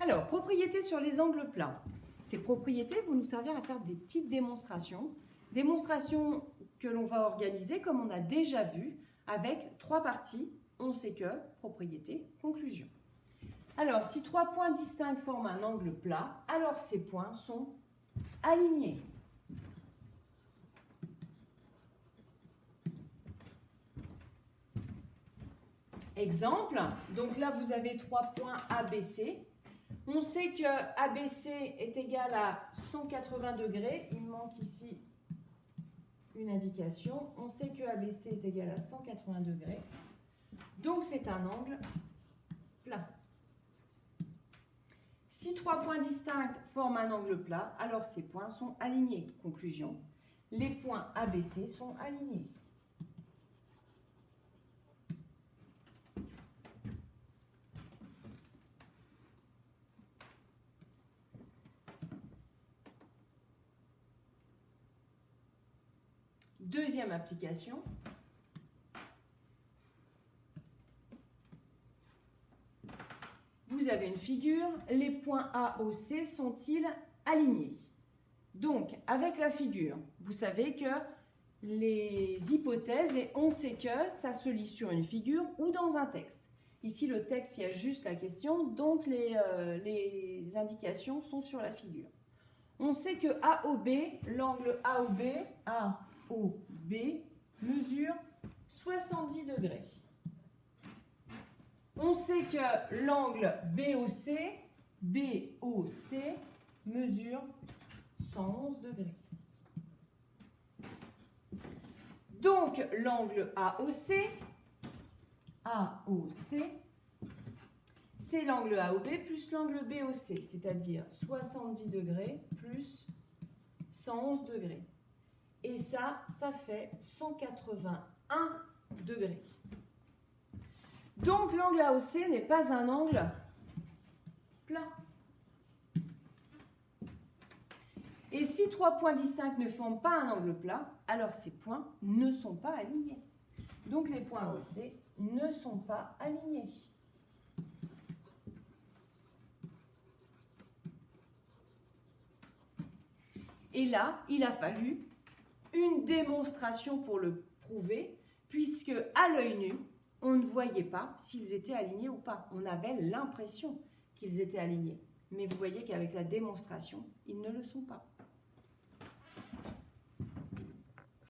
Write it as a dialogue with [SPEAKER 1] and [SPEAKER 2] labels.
[SPEAKER 1] Alors, propriétés sur les angles plats. Ces propriétés vont nous servir à faire des petites démonstrations. Démonstrations que l'on va organiser, comme on a déjà vu, avec 3 parties. On sait que, propriété, conclusion. Alors, si 3 points distincts forment un angle plat, alors ces points sont alignés. Exemple, donc là vous avez 3 points ABC. On sait que ABC est égal à 180 degrés. Il manque ici une indication. On sait que ABC est égal à 180 degrés. Donc c'est un angle plat. Si 3 points distincts forment un angle plat, alors ces points sont alignés. Conclusion, les points ABC sont alignés. Deuxième application. Vous avez une figure, les points A, O, C sont-ils alignés? Donc, avec la figure, vous savez que les hypothèses, on sait que ça se lit sur une figure ou dans un texte. Ici, le texte, il y a juste la question, donc les indications sont sur la figure. On sait que AOB, l'angle AOB mesure 70 degrés. On sait que l'angle BOC mesure 111 degrés. Donc, l'angle AOC, c'est l'angle AOB plus l'angle BOC, c'est-à-dire 70 degrés plus 111 degrés. Et ça fait 181 degrés. Donc, l'angle AOC n'est pas un angle plat. Et si 3 points distincts ne forment pas un angle plat, alors ces points ne sont pas alignés. Donc, les points AOC ne sont pas alignés. Et là, il a fallu une démonstration pour le prouver, puisque à l'œil nu, on ne voyait pas s'ils étaient alignés ou pas. On avait l'impression qu'ils étaient alignés. Mais vous voyez qu'avec la démonstration, ils ne le sont pas.